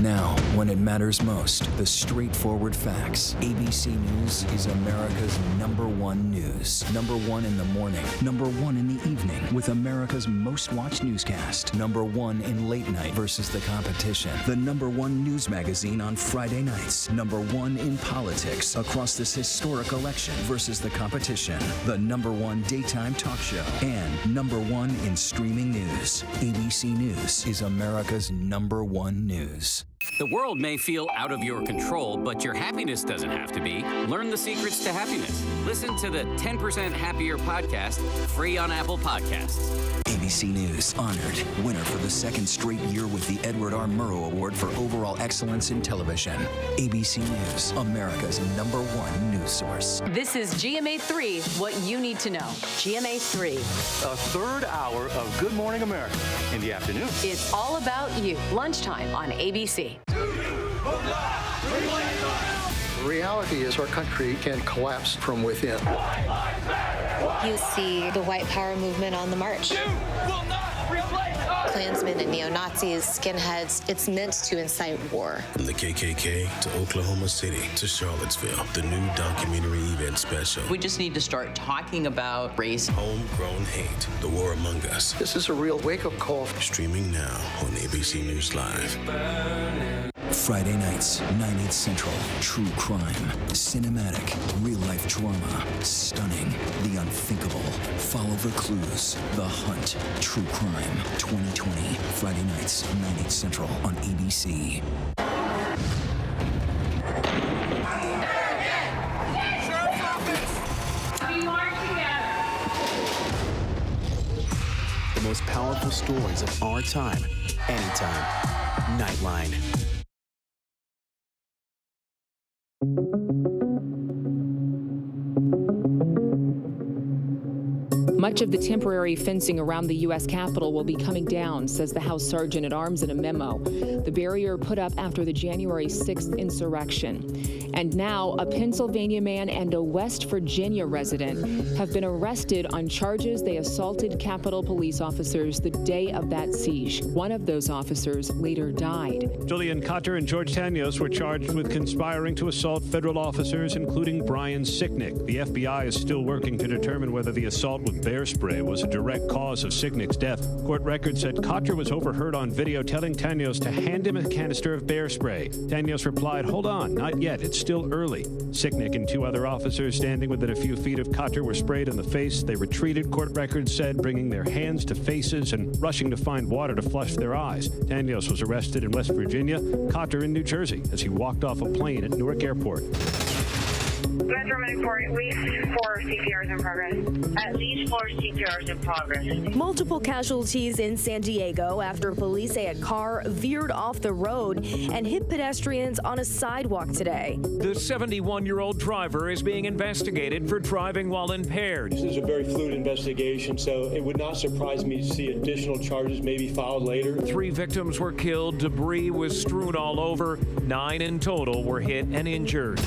Now, when it matters most, the straightforward facts. ABC News is America's #1 news. #1 in the morning, #1 in the evening, with America's most watched newscast. #1 in late night versus the competition. The #1 news magazine on Friday nights. #1 in politics across this historic election versus the competition. The #1 daytime talk show. And #1 in streaming news. ABC News is America's #1 news. The world may feel out of your control, but your happiness doesn't have to be. Learn the secrets to happiness. Listen to the 10% Happier podcast, free on Apple Podcasts. ABC News honored winner for the second straight year with the Edward R. Murrow Award for Overall Excellence in Television. ABC News, America's #1 news source. This is GMA3, what you need to know. GMA3. A third hour of Good Morning America in the afternoon. It's all about you. Lunchtime on ABC. The reality is our country can collapse from within. You see the white power movement on the march. Klansmen and neo-Nazis, skinheads, it's meant to incite war. From the KKK to Oklahoma City to Charlottesville, the new documentary event special. We just need to start talking about race. Homegrown hate, the war among us. This is a real wake-up call. Streaming now on ABC News Live. Friday nights, 9/8 Central. True crime, cinematic, real-life drama, stunning, the unthinkable. Follow the clues. The Hunt. True crime. 2020. Friday nights, 9/8 Central on ABC. The most powerful stories of our time, anytime. Nightline. Much of the temporary fencing around the U.S. Capitol will be coming down, says the House Sergeant at Arms in a memo. The barrier put up after the January 6th insurrection. And now, a Pennsylvania man and a West Virginia resident have been arrested on charges they assaulted Capitol police officers the day of that siege. One of those officers later died. Julian Cotter and George Tanios were charged with conspiring to assault federal officers, including Brian Sicknick. The FBI is still working to determine whether the assault was bear spray was a direct cause of Sicknick's death. Court records said Cotter was overheard on video telling Tanios to hand him a canister of bear spray. Tanios replied, "Hold on, not yet, it's still early." Sicknick and two other officers standing within a few feet of Cotter were sprayed in the face. They retreated, court records said, bringing their hands to faces and rushing to find water to flush their eyes. Tanios was arrested in West Virginia, Cotter in New Jersey, as he walked off a plane at Newark Airport. Metro Medic at least 4 CPRs in progress. At least 4 CPRs in progress. Multiple casualties in San Diego after police say a car veered off the road and hit pedestrians on a sidewalk today. The 71-year-old driver is being investigated for driving while impaired. This is a very fluid investigation, so it would not surprise me to see additional charges maybe filed later. 3 victims were killed. Debris was strewn all over. 9 in total were hit and injured.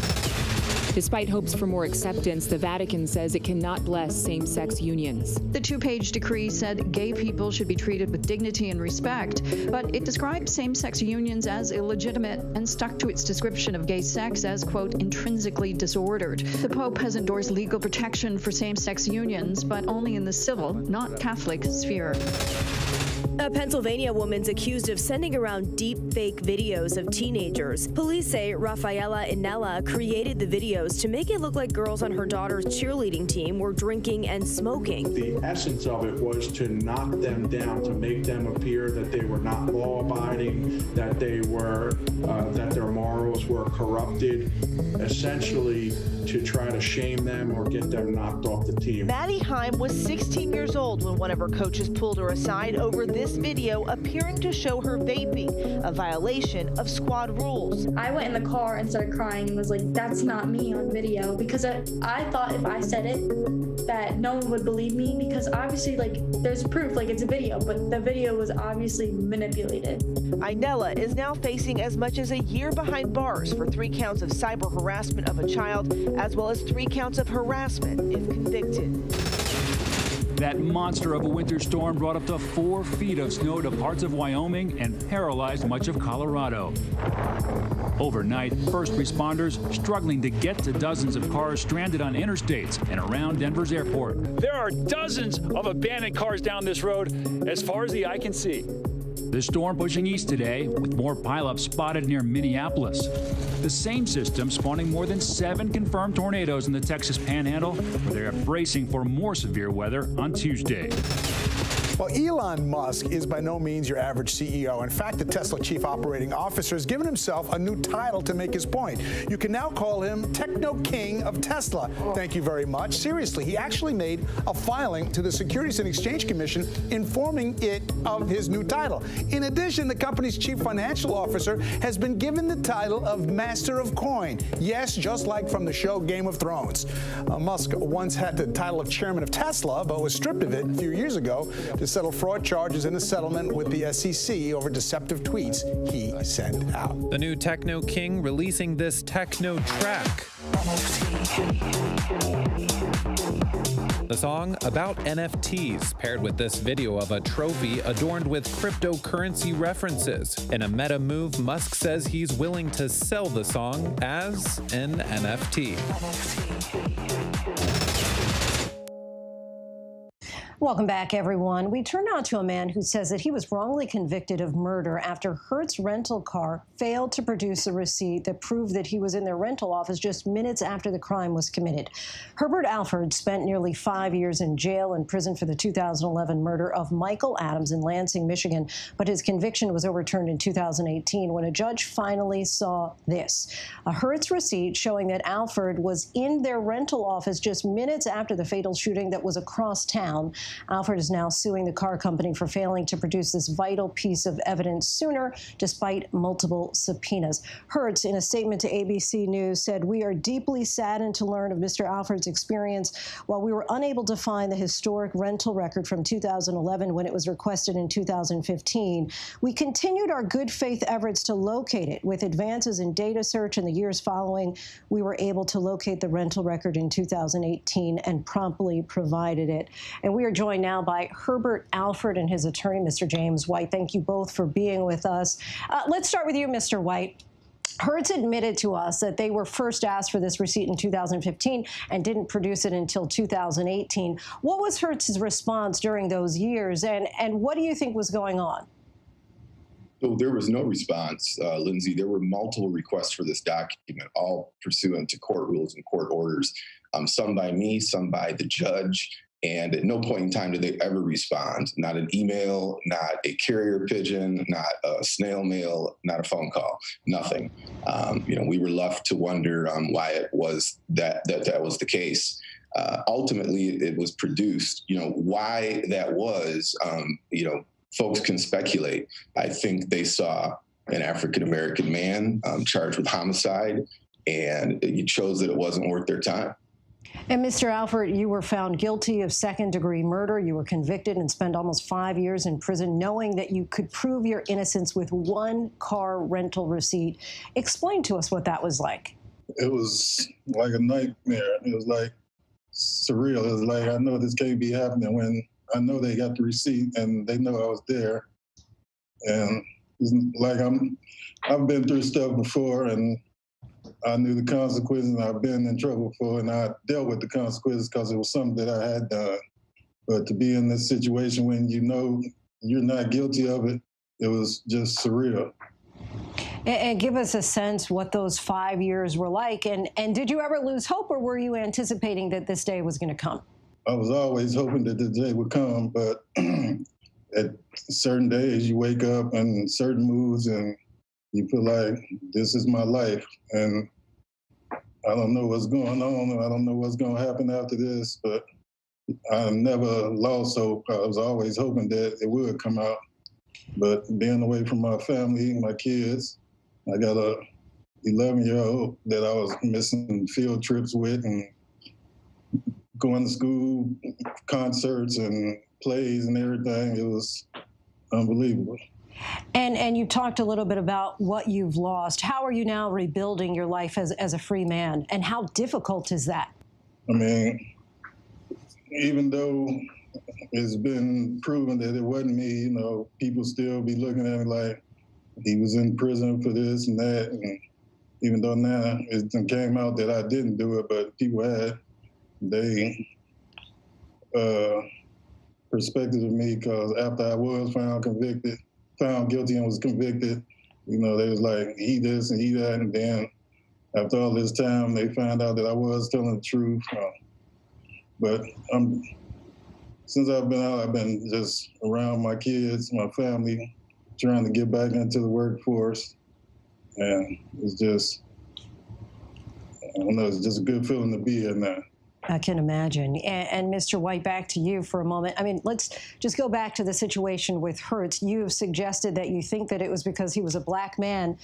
Despite hopes for more acceptance, the Vatican says it cannot bless same-sex unions. The 2-page decree said gay people should be treated with dignity and respect, but it described same-sex unions as illegitimate and stuck to its description of gay sex as, quote, intrinsically disordered. The Pope has endorsed legal protection for same-sex unions, but only in the civil, not Catholic, sphere. A Pennsylvania woman's accused of sending around deep fake videos of teenagers. Police say Rafaela Inella created the videos to make it look like girls on her daughter's cheerleading team were drinking and smoking. The essence of it was to knock them down, to make them appear that they were not law-abiding, that they were, that their morals were corrupted, essentially to try to shame them or get them knocked off the team. Maddie Heim was 16 years old when one of her coaches pulled her aside over this video appearing to show her vaping, a violation of squad rules. I went in the car and started crying and was like, that's not me on video, because I thought if I said it that no one would believe me, because obviously like there's proof, like it's a video, but the video was obviously manipulated. Inella is now facing as much as a year behind bars for 3 counts of cyber harassment of a child, as well as 3 counts of harassment if convicted. That monster of a winter storm brought up to 4 feet of snow to parts of Wyoming and paralyzed much of Colorado. Overnight, first responders struggling to get to dozens of cars stranded on interstates and around Denver's airport. There are dozens of abandoned cars down this road as far as the eye can see. The storm pushing east today, with more pileups spotted near Minneapolis. The same system spawning more than 7 confirmed tornadoes in the Texas Panhandle, where they are bracing for more severe weather on Tuesday. Well, Elon Musk is by no means your average CEO. In fact, the Tesla chief operating officer has given himself a new title to make his point. You can now call him Techno King of Tesla. Thank you very much. Seriously, he actually made a filing to the Securities and Exchange Commission informing it of his new title. In addition, the company's chief financial officer has been given the title of Master of Coin. Yes, just like from the show Game of Thrones. Musk once had the title of chairman of Tesla, but was stripped of it a few years ago to settle fraud charges in a settlement with the SEC over deceptive tweets he sent out. The new Techno King releasing this techno track. The song about NFTs, paired with this video of a trophy adorned with cryptocurrency references. In a meta move, Musk says he's willing to sell the song as an NFT. Welcome back, everyone. We turn now to a man who says that he was wrongly convicted of murder after Hertz rental car failed to produce a receipt that proved that he was in their rental office just minutes after the crime was committed. Herbert Alford spent nearly 5 years in jail and prison for the 2011 murder of Michael Adams in Lansing, Michigan, but his conviction was overturned in 2018 when a judge finally saw this: a Hertz receipt showing that Alford was in their rental office just minutes after the fatal shooting that was across town. Alford is now suing the car company for failing to produce this vital piece of evidence sooner, despite multiple subpoenas. Hertz, in a statement to ABC News, said, "We are deeply saddened to learn of Mr. Alford's experience. While we were unable to find the historic rental record from 2011 when it was requested in 2015, we continued our good faith efforts to locate it. With advances in data search in the years following, we were able to locate the rental record in 2018 and promptly provided it." And we are joined now by Herbert Alford and his attorney, Mr. James White. Thank you both for being with us. Let's start with you, Mr. White. Hertz admitted to us that they were first asked for this receipt in 2015 and didn't produce it until 2018. What was Hertz's response during those years, and what do you think was going on? So there was no response, Lindsay. There were multiple requests for this document, all pursuant to court rules and court orders, some by me, some by the judge. And at no point in time did they ever respond. Not an email, not a carrier pigeon, not a snail mail, not a phone call, nothing. We were left to wonder why it was that was the case. Ultimately, it was produced. Why that was, folks can speculate. I think they saw an African-American man charged with homicide, and you chose that it wasn't worth their time. And Mr. Alford, you were found guilty of second-degree murder. You were convicted and spent almost 5 years in prison, knowing that you could prove your innocence with one car rental receipt. Explain to us what that was like. It was like a nightmare. It was like surreal. It was like, I know this can't be happening when I know they got the receipt and they know I was there. And it's like I've been through stuff before, and I knew the consequences, and I've been in trouble for, and I dealt with the consequences because it was something that I had done. But to be in this situation when you know you're not guilty of it, it was just surreal. And give us a sense what those 5 years were like. And did you ever lose hope, or were you anticipating that this day was going to come? I was always hoping that the day would come, but at certain days you wake up in certain moods and you feel like this is my life, and I don't know what's going on. I don't know what's going to happen after this, but I never lost hope. I was always hoping that it would come out. But being away from my family, my kids, I got a 11-year-old that I was missing field trips with and going to school, concerts and plays and everything. It was unbelievable. And you talked a little bit about what you've lost. How are you now rebuilding your life as a free man, and how difficult is that? I mean, even though it's been proven that it wasn't me, people still be looking at me like he was in prison for this and that. And even though now it came out that I didn't do it, but people had perspective of me, because after I was found guilty and was convicted, they was like, he this and he that. And then after all this time, they found out that I was telling the truth. But since I've been out, I've been just around my kids, my family, trying to get back into the workforce. And it's just, I don't know, it's just a good feeling to be here now. I can imagine. And Mr. White, back to you for a moment. I mean, let's just go back to the situation with Hertz. You have suggested that you think that it was because he was a black man.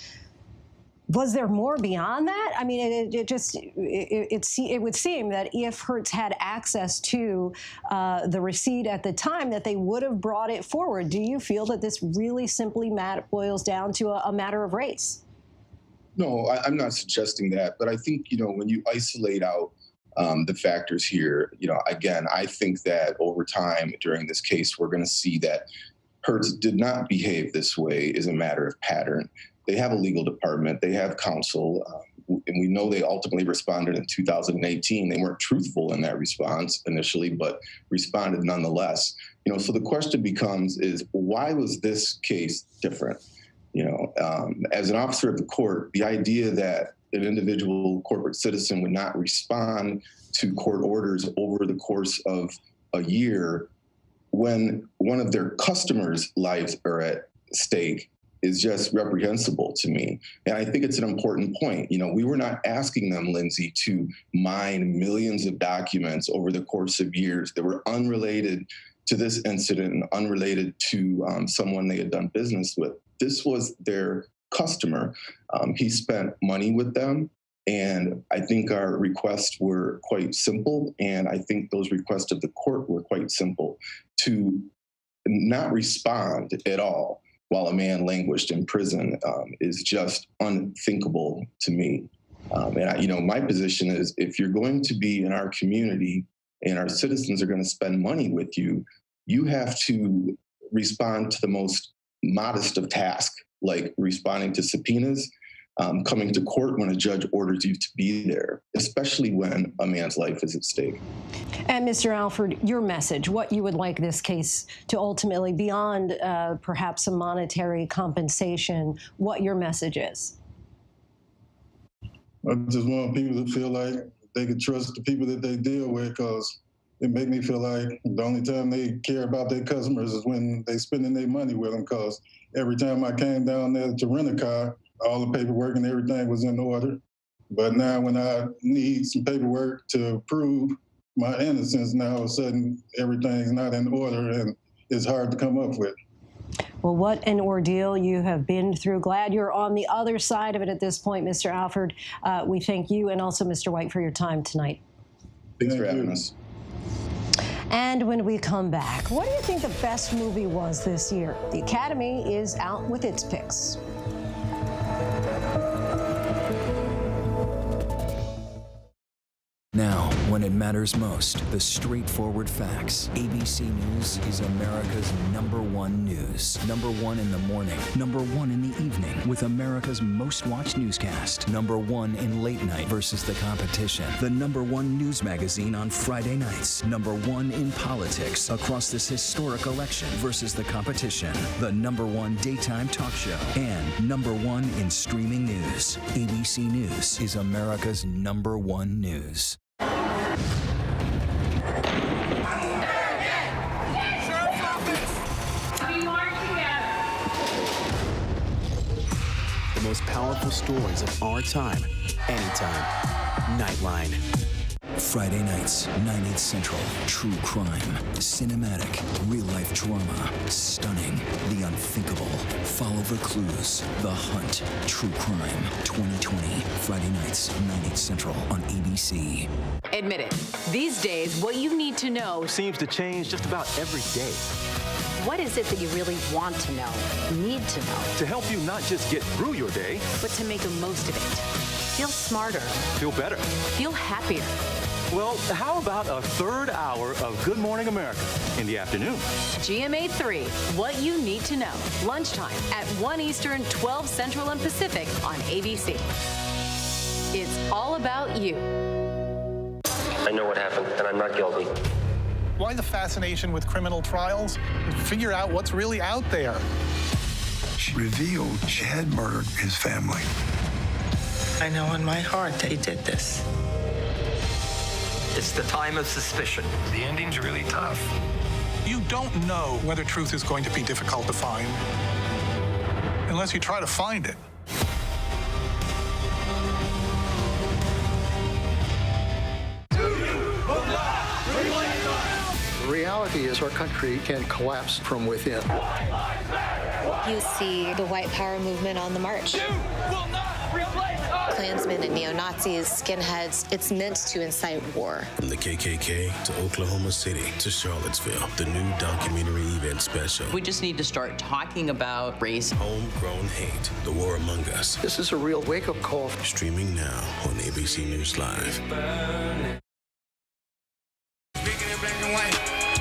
Was there more beyond that? I mean, it would seem that if Hertz had access to the receipt at the time, that they would have brought it forward. Do you feel that this really simply boils down to a matter of race? No, I'm not suggesting that. But I think, when you isolate out the factors here, again, I think that over time during this case, we're going to see that Hertz did not behave this way as a matter of pattern. They have a legal department, they have counsel, and we know they ultimately responded in 2018. They weren't truthful in that response initially, but responded nonetheless. So the question becomes is, why was this case different? As an officer of the court, the idea that an individual corporate citizen would not respond to court orders over the course of a year when one of their customers' lives are at stake is just reprehensible to me. And I think it's an important point. We were not asking them, Lindsay, to mine millions of documents over the course of years that were unrelated to this incident and unrelated to someone they had done business with. This was their customer. He spent money with them. And I think our requests were quite simple. And I think those requests of the court were quite simple. To not respond at all while a man languished in prison is just unthinkable to me. And my position is, if you're going to be in our community and our citizens are going to spend money with you, you have to respond to the most modest of tasks, like responding to subpoenas, coming to court when a judge orders you to be there, especially when a man's life is at stake. And Mr. Alford, your message, what you would like this case to ultimately, beyond perhaps some monetary compensation, what your message is? I just want people to feel like they can trust the people that they deal with, because it make me feel like the only time they care about their customers is when they spending their money with them, because every time I came down there to rent a car, all the paperwork and everything was in order. But now when I need some paperwork to prove my innocence, now all of a sudden everything's not in order and it's hard to come up with. Well, what an ordeal you have been through. Glad you're on the other side of it at this point, Mr. Alford. We thank you and also Mr. White for your time tonight. Thanks for having us. And when we come back, what do you think the best movie was this year? The Academy is out with its picks. Now, when it matters most, the straightforward facts. ABC News is America's #1 news. #1 in the morning, #1 in the evening, with America's most watched newscast. #1 in late night versus the competition. The #1 news magazine on Friday nights. #1 in politics across this historic election versus the competition. The #1 daytime talk show. And #1 in streaming news. ABC News is America's #1 news. The most powerful stories of our time, anytime. Nightline. Friday nights, 9/8 Central. True crime, cinematic, real-life drama, stunning, the unthinkable. Follow the clues. The Hunt. True crime. 2020. Friday nights, 9/8 Central on ABC. Admit it. These days, what you need to know seems to change just about every day. What is it that you really want to know, need to know? To help you not just get through your day, but to make the most of it. Feel smarter. Feel better. Feel happier. Well, how about a third hour of Good Morning America in the afternoon? GMA 3, what you need to know. Lunchtime at 1 Eastern, 12 Central and Pacific on ABC. It's all about you. I know what happened, and I'm not guilty. Why the fascination with criminal trials? Figure out what's really out there. She revealed she had murdered his family. I know in my heart that he did this. It's the time of suspicion. The ending's really tough. You don't know whether truth is going to be difficult to find unless you try to find it. The reality is our country can collapse from within. You see the white power movement on the march. Klansmen and neo-Nazis, skinheads, it's meant to incite war. From the KKK to Oklahoma City to Charlottesville, the new documentary event special. We just need to start talking about race. Homegrown Hate, The War Among Us. This is a real wake-up call. Streaming now on ABC News Live.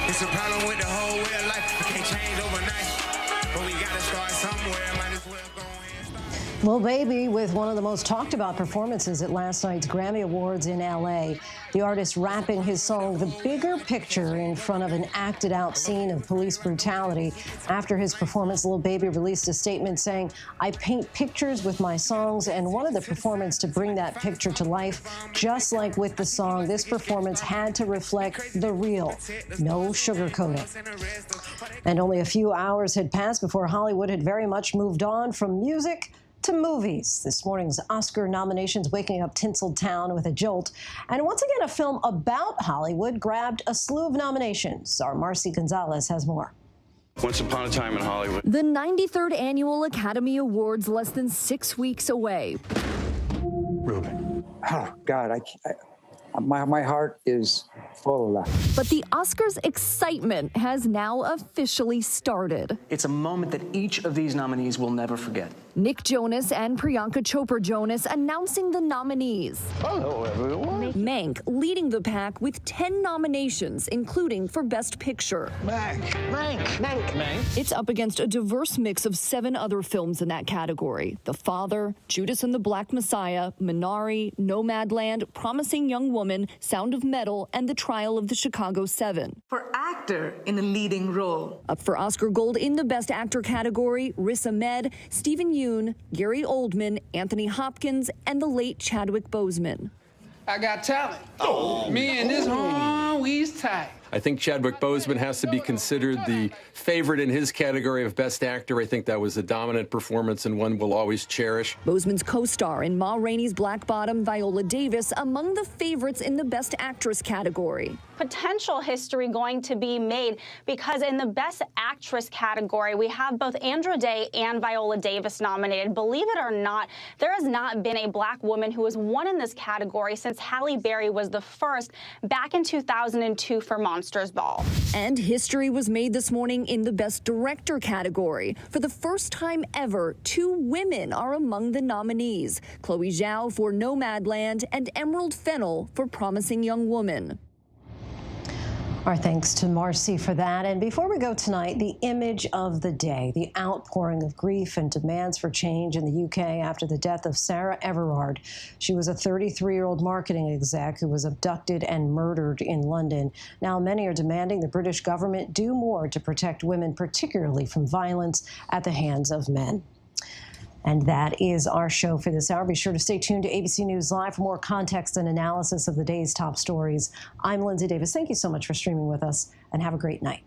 It's a problem with the whole way of life. We can't change overnight, but we gotta start somewhere. Might as well go and Lil Baby with one of the most talked about performances at last night's Grammy Awards in LA. The artist rapping his song The Bigger Picture in front of an acted out scene of police brutality. After his performance, Lil Baby released a statement saying, "I paint pictures with my songs and wanted the performance to bring that picture to life. Just like with the song, this performance had to reflect the real, no sugarcoating." And only a few hours had passed before Hollywood had very much moved on from music to movies. This morning's Oscar nominations waking up Tinseltown with a jolt. And once again, a film about Hollywood grabbed a slew of nominations. Our Marcy Gonzalez has more. Once Upon a Time in Hollywood. The 93rd Annual Academy Awards less than 6 weeks away. Ruben. Oh, God, my heart is But the Oscars excitement has now officially started. It's a moment that each of these nominees will never forget. Nick Jonas and Priyanka Chopra Jonas announcing the nominees. Hello, everyone. Mank leading the pack with 10 nominations, including for Best Picture. Mank. It's up against a diverse mix of 7 other films in that category. The Father, Judas and the Black Messiah, Minari, Nomadland, Promising Young Woman, Sound of Metal, and The Trial of the Chicago 7. For actor in a leading role. Up for Oscar Gold in the Best Actor category, Riz Ahmed, Stephen Yeun, Gary Oldman, Anthony Hopkins, and the late Chadwick Boseman. I got talent. Me and this home, we's tight. I think Chadwick Boseman has to be considered the favorite in his category of Best Actor. I think that was a dominant performance and one we'll always cherish. Boseman's co-star in Ma Rainey's Black Bottom, Viola Davis, among the favorites in the Best Actress category. Potential history going to be made because in the Best Actress category, we have both Andra Day and Viola Davis nominated. Believe it or not, there has not been a Black woman who has won in this category since Halle Berry was the first back in 2002 for Monsters Ball. And history was made this morning in the Best Director category. For the first time ever, 2 women are among the nominees. Chloe Zhao for Nomadland and Emerald Fennell for Promising Young Woman. Our thanks to Marcy for that. And before we go tonight, the image of the day, the outpouring of grief and demands for change in the UK after the death of Sarah Everard. She was a 33-year-old marketing exec who was abducted and murdered in London. Now, many are demanding the British government do more to protect women, particularly from violence at the hands of men. And that is our show for this hour. Be sure to stay tuned to ABC News Live for more context and analysis of the day's top stories. I'm Lindsay Davis. Thank you so much for streaming with us, and have a great night.